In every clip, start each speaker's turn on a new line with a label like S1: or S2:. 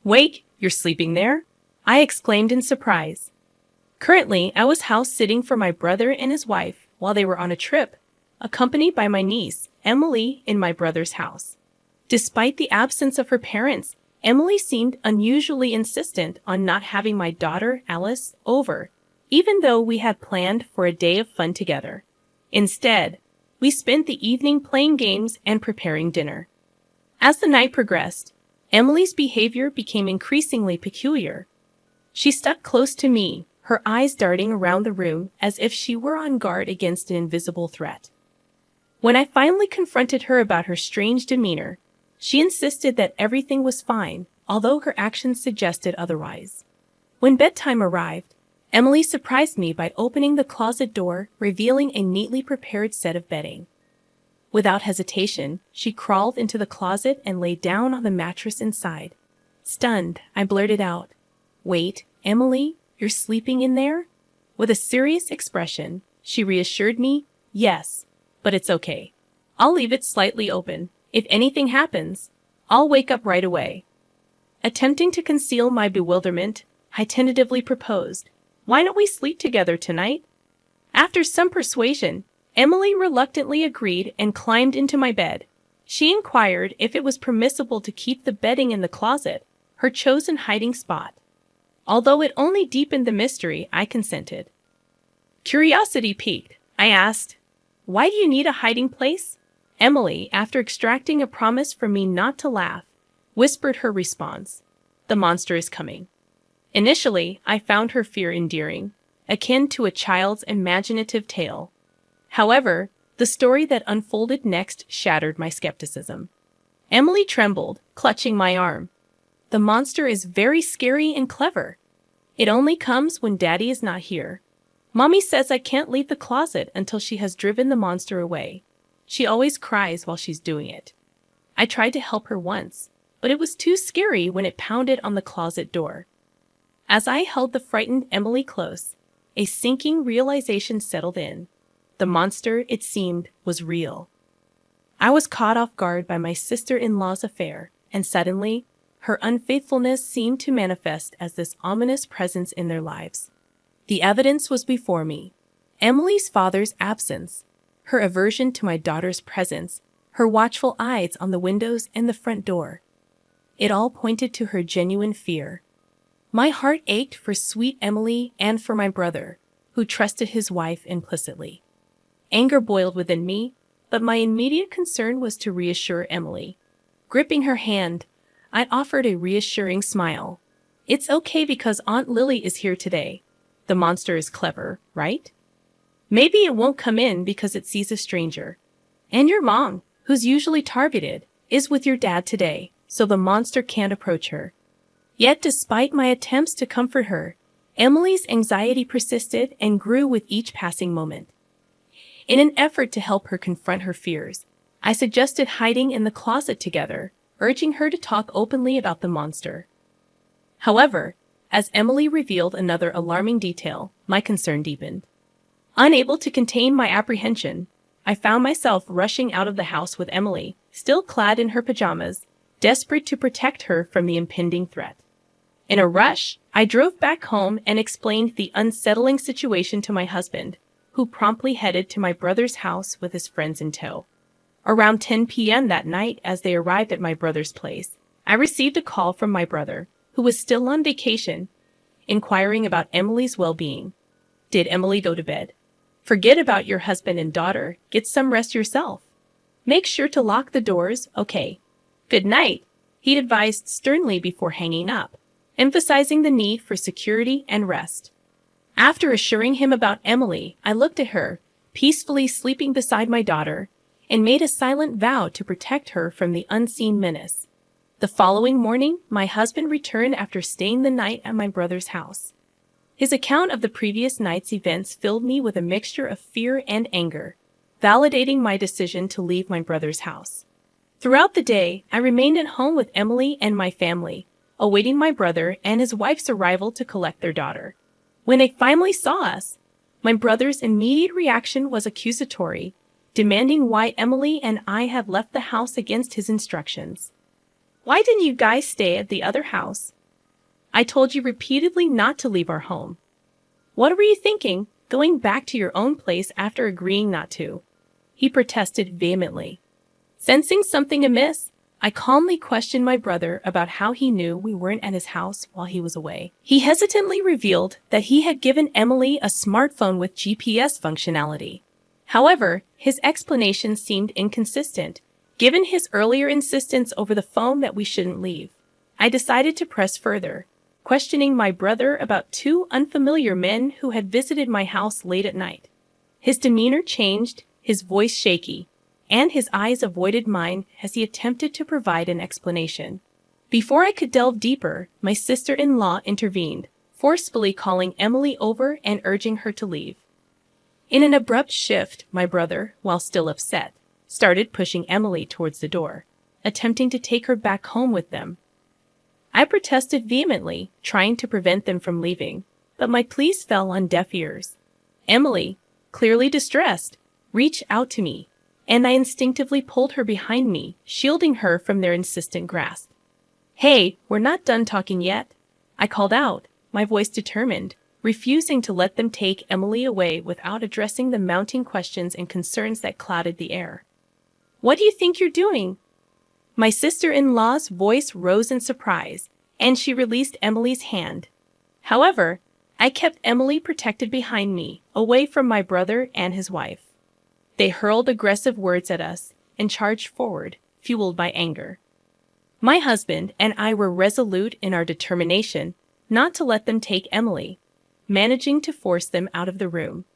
S1: Wait, you're sleeping there? I exclaimed in surprise. Currently, I was house sitting for my brother and his wife while they were on a trip, accompanied by my niece, Emily, in my brother's house. Despite the absence of her parents, Emily seemed unusually insistent on not having my daughter, Alice, over, even though we had planned for a day of fun together. Instead, we spent the evening playing games and preparing dinner. As the night progressed, Emily's behavior became increasingly peculiar. She stuck close to me, her eyes darting around the room as if she were on guard against an invisible threat. When I finally confronted her about her strange demeanor, she insisted that everything was fine, although her actions suggested otherwise. When bedtime arrived, Emily surprised me by opening the closet door, revealing a neatly prepared set of bedding. Without hesitation, she crawled into the closet and lay down on the mattress inside. Stunned, I blurted out, "Wait, Emily, you're sleeping in there?" With a serious expression, she reassured me, "Yes, but it's okay. I'll leave it slightly open. If anything happens, I'll wake up right away." Attempting to conceal my bewilderment, I tentatively proposed, "Why don't we sleep together tonight?" After some persuasion, Emily reluctantly agreed and climbed into my bed. She inquired if it was permissible to keep the bedding in the closet, her chosen hiding spot. Although it only deepened the mystery, I consented. Curiosity piqued, I asked, "Why do you need a hiding place?" Emily, after extracting a promise from me not to laugh, whispered her response, "The monster is coming." Initially, I found her fear endearing, akin to a child's imaginative tale. However, the story that unfolded next shattered my skepticism. Emily trembled, clutching my arm. "The monster is very scary and clever. It only comes when Daddy is not here. Mommy says I can't leave the closet until she has driven the monster away. She always cries while she's doing it." I tried to help her once, but it was too scary when it pounded on the closet door. As I held the frightened Emily close, a sinking realization settled in. The monster, it seemed, was real. I was caught off guard by my sister-in-law's affair, and suddenly, her unfaithfulness seemed to manifest as this ominous presence in their lives. The evidence was before me. Emily's father's absence, her aversion to my daughter's presence, her watchful eyes on the windows and the front door. It all pointed to her genuine fear. My heart ached for sweet Emily and for my brother, who trusted his wife implicitly. Anger boiled within me, but my immediate concern was to reassure Emily. Gripping her hand, I offered a reassuring smile. "It's okay because Aunt Lily is here today. The monster is clever, right? Maybe it won't come in because it sees a stranger. And your mom, who's usually targeted, is with your dad today, so the monster can't approach her." Yet despite my attempts to comfort her, Emily's anxiety persisted and grew with each passing moment. In an effort to help her confront her fears, I suggested hiding in the closet together, urging her to talk openly about the monster. However, as Emily revealed another alarming detail, my concern deepened. Unable to contain my apprehension, I found myself rushing out of the house with Emily, still clad in her pajamas, desperate to protect her from the impending threat. In a rush, I drove back home and explained the unsettling situation to my husband, who promptly headed to my brother's house with his friends in tow. Around 10 p.m. that night, as they arrived at my brother's place, I received a call from my brother, who was still on vacation, inquiring about Emily's well-being. "Did Emily go to bed? Forget about your husband and daughter. Get some rest yourself. Make sure to lock the doors, okay? Good night," he'd advised sternly before hanging up, emphasizing the need for security and rest. After assuring him about Emily, I looked at her, peacefully sleeping beside my daughter, and made a silent vow to protect her from the unseen menace. The following morning, my husband returned after staying the night at my brother's house. His account of the previous night's events filled me with a mixture of fear and anger, validating my decision to leave my brother's house. Throughout the day, I remained at home with Emily and my family, awaiting my brother and his wife's arrival to collect their daughter. When they finally saw us, my brother's immediate reaction was accusatory, demanding why Emily and I had left the house against his instructions. Why didn't you guys stay at the other house? I told you repeatedly not to leave our home. What were you thinking, going back to your own place after agreeing not to? He protested vehemently. Sensing something amiss, I calmly questioned my brother about how he knew we weren't at his house while he was away. He hesitantly revealed that he had given Emily a smartphone with GPS functionality. However, his explanation seemed inconsistent, given his earlier insistence over the phone that we shouldn't leave. I decided to press further, questioning my brother about two unfamiliar men who had visited my house late at night. His demeanor changed, his voice shaky, and his eyes avoided mine as he attempted to provide an explanation. Before I could delve deeper, my sister-in-law intervened, forcefully calling Emily over and urging her to leave. In an abrupt shift, my brother, while still upset, started pushing Emily towards the door, attempting to take her back home with them. I protested vehemently, trying to prevent them from leaving, but my pleas fell on deaf ears. Emily, clearly distressed, reached out to me, and I instinctively pulled her behind me, shielding her from their insistent grasp. "Hey, we're not done talking yet," I called out, my voice determined, refusing to let them take Emily away without addressing the mounting questions and concerns that clouded the air. "What do you think you're doing?" My sister-in-law's voice rose in surprise, and she released Emily's hand. However, I kept Emily protected behind me, away from my brother and his wife. They hurled aggressive words at us and charged forward, fueled by anger. My husband and I were resolute in our determination not to let them take Emily, managing to force them out of the room.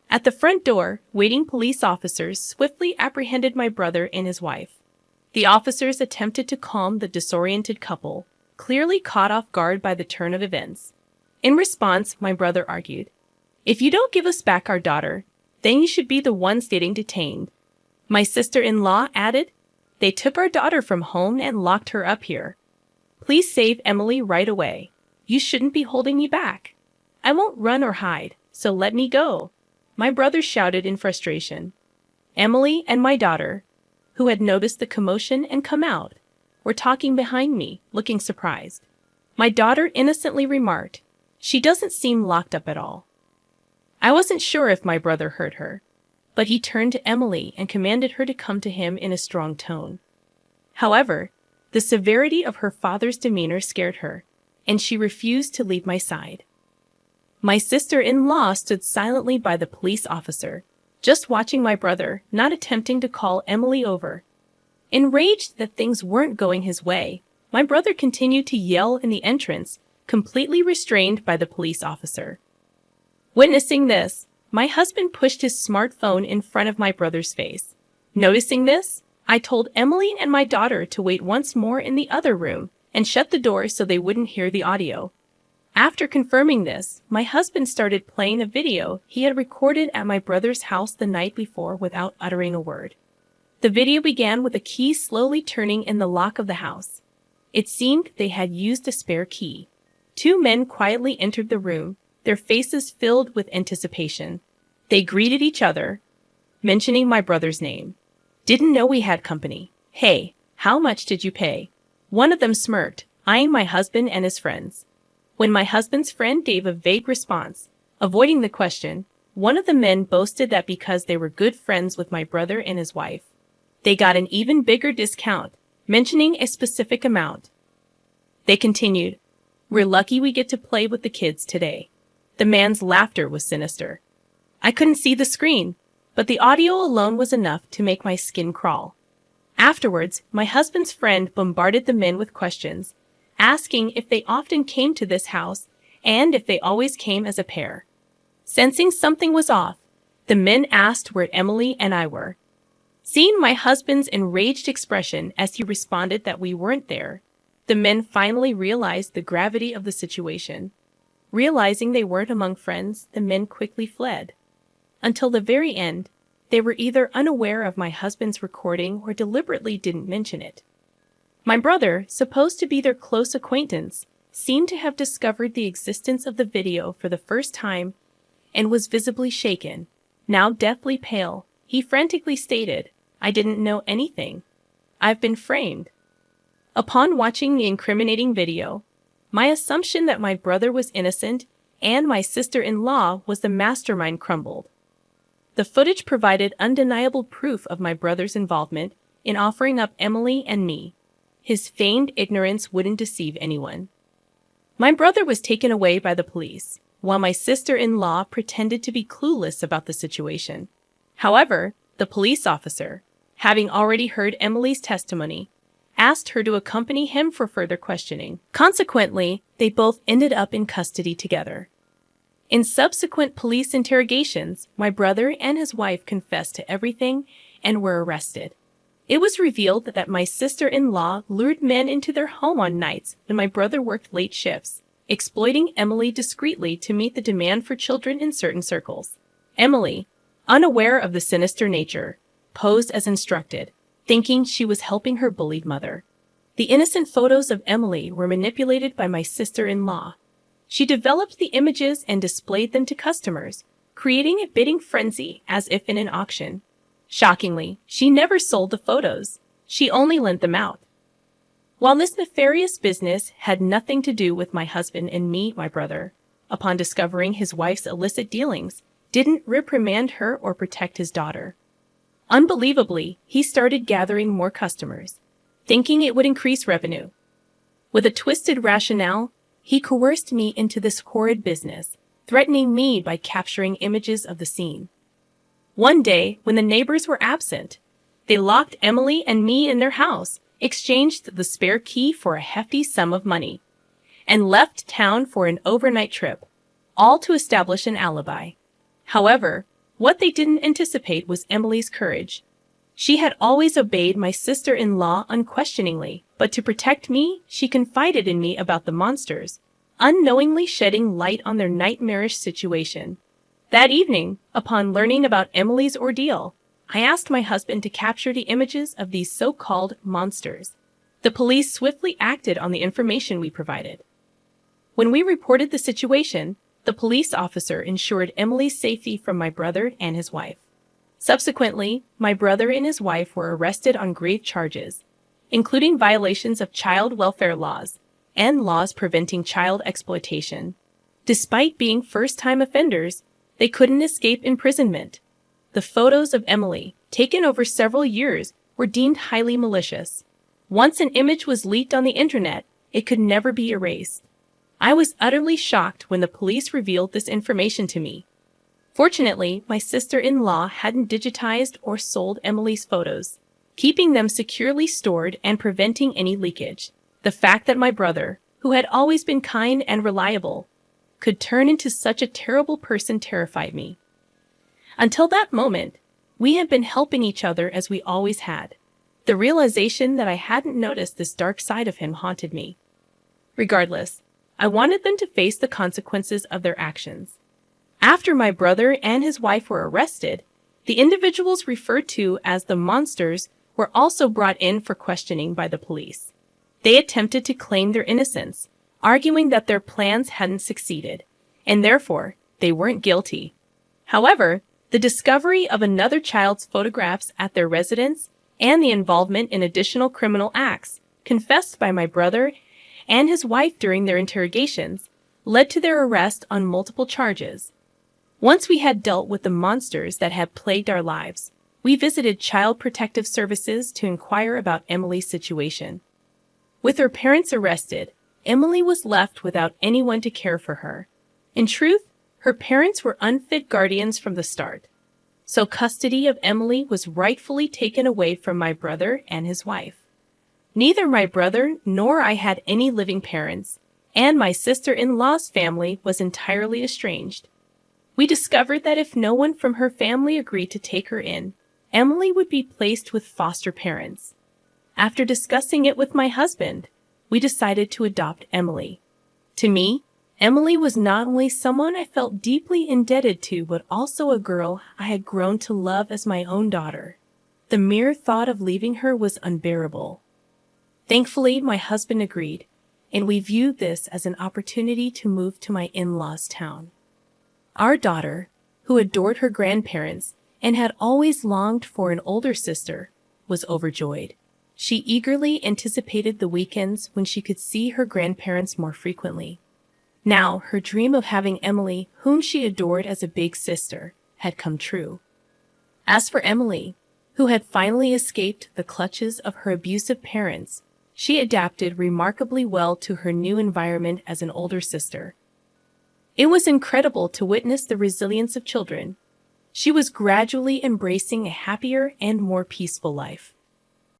S1: At the front door, waiting police officers swiftly apprehended my brother and his wife. The officers attempted to calm the disoriented couple, clearly caught off guard by the turn of events. In response, my brother argued, "If you don't give us back our daughter, then you should be the ones getting detained." My sister-in-law added, "They took our daughter from home and locked her up here. Please save Emily right away. You shouldn't be holding me back. I won't run or hide, so let me go," my brother shouted in frustration. Emily and my daughter, who had noticed the commotion and come out, were talking behind me, looking surprised. My daughter innocently remarked, "She doesn't seem locked up at all." I wasn't sure if my brother heard her, but he turned to Emily and commanded her to come to him in a strong tone. However, the severity of her father's demeanor scared her, and she refused to leave my side. My sister-in-law stood silently by the police officer, just watching my brother, not attempting to call Emily over. Enraged that things weren't going his way, my brother continued to yell in the entrance, completely restrained by the police officer. Witnessing this, my husband pushed his smartphone in front of my brother's face. Noticing this, I told Emily and my daughter to wait once more in the other room and shut the door so they wouldn't hear the audio. After confirming this, my husband started playing a video he had recorded at my brother's house the night before without uttering a word. The video began with a key slowly turning in the lock of the house. It seemed they had used a spare key. Two men quietly entered the room, their faces filled with anticipation. They greeted each other, mentioning my brother's name. "Didn't know we had company. Hey, how much did you pay?" One of them smirked, eyeing my husband and his friends. When my husband's friend gave a vague response, avoiding the question, one of the men boasted that because they were good friends with my brother and his wife, they got an even bigger discount, mentioning a specific amount. They continued, "We're lucky we get to play with the kids today." The man's laughter was sinister. I couldn't see the screen, but the audio alone was enough to make my skin crawl. Afterwards, my husband's friend bombarded the men with questions, asking if they often came to this house and if they always came as a pair. Sensing something was off, the men asked where Emily and I were. Seeing my husband's enraged expression as he responded that we weren't there, the men finally realized the gravity of the situation. Realizing they weren't among friends, the men quickly fled. Until the very end, they were either unaware of my husband's recording or deliberately didn't mention it. My brother, supposed to be their close acquaintance, seemed to have discovered the existence of the video for the first time and was visibly shaken. Now deathly pale, he frantically stated, "I didn't know anything. I've been framed." Upon watching the incriminating video, my assumption that my brother was innocent and my sister-in-law was the mastermind crumbled. The footage provided undeniable proof of my brother's involvement in offering up Emily and me. His feigned ignorance wouldn't deceive anyone. My brother was taken away by the police, while my sister-in-law pretended to be clueless about the situation. However, the police officer, having already heard Emily's testimony, asked her to accompany him for further questioning. Consequently, they both ended up in custody together. In subsequent police interrogations, my brother and his wife confessed to everything and were arrested. It was revealed that my sister-in-law lured men into their home on nights when my brother worked late shifts, exploiting Emily discreetly to meet the demand for children in certain circles. Emily, unaware of the sinister nature, posed as instructed, thinking she was helping her bullied mother. The innocent photos of Emily were manipulated by my sister-in-law. She developed the images and displayed them to customers, creating a bidding frenzy as if in an auction. Shockingly, she never sold the photos. She only lent them out. While this nefarious business had nothing to do with my husband and me, my brother, upon discovering his wife's illicit dealings, didn't reprimand her or protect his daughter. Unbelievably, he started gathering more customers, thinking it would increase revenue. With a twisted rationale, he coerced me into this horrid business, threatening me by capturing images of the scene. One day, when the neighbors were absent, they locked Emily and me in their house, exchanged the spare key for a hefty sum of money, and left town for an overnight trip, all to establish an alibi. However, what they didn't anticipate was Emily's courage. She had always obeyed my sister-in-law unquestioningly, but to protect me, she confided in me about the monsters, unknowingly shedding light on their nightmarish situation. That evening, upon learning about Emily's ordeal, I asked my husband to capture the images of these so-called monsters. The police swiftly acted on the information we provided. When we reported the situation, the police officer ensured Emily's safety from my brother and his wife. Subsequently, my brother and his wife were arrested on grave charges, including violations of child welfare laws and laws preventing child exploitation. Despite being first-time offenders, they couldn't escape imprisonment. The photos of Emily, taken over several years, were deemed highly malicious. Once an image was leaked on the internet, it could never be erased. I was utterly shocked when the police revealed this information to me. Fortunately, my sister-in-law hadn't digitized or sold Emily's photos, keeping them securely stored and preventing any leakage. The fact that my brother, who had always been kind and reliable, could turn into such a terrible person terrified me. Until that moment, we had been helping each other as we always had. The realization that I hadn't noticed this dark side of him haunted me. Regardless, I wanted them to face the consequences of their actions. After my brother and his wife were arrested, the individuals referred to as the monsters were also brought in for questioning by the police. They attempted to claim their innocence, arguing that their plans hadn't succeeded, and therefore they weren't guilty. However, the discovery of another child's photographs at their residence and the involvement in additional criminal acts confessed by my brother and his wife during their interrogations led to their arrest on multiple charges. Once we had dealt with the monsters that had plagued our lives, we visited Child Protective Services to inquire about Emily's situation. With her parents arrested, Emily was left without anyone to care for her. In truth, her parents were unfit guardians from the start, so custody of Emily was rightfully taken away from my brother and his wife. Neither my brother nor I had any living parents, and my sister-in-law's family was entirely estranged. We discovered that if no one from her family agreed to take her in, Emily would be placed with foster parents. After discussing it with my husband, we decided to adopt Emily. To me, Emily was not only someone I felt deeply indebted to, but also a girl I had grown to love as my own daughter. The mere thought of leaving her was unbearable. Thankfully, my husband agreed, and we viewed this as an opportunity to move to my in-laws' town. Our daughter, who adored her grandparents and had always longed for an older sister, was overjoyed. She eagerly anticipated the weekends when she could see her grandparents more frequently. Now, her dream of having Emily, whom she adored as a big sister, had come true. As for Emily, who had finally escaped the clutches of her abusive parents, she adapted remarkably well to her new environment as an older sister. It was incredible to witness the resilience of children. She was gradually embracing a happier and more peaceful life.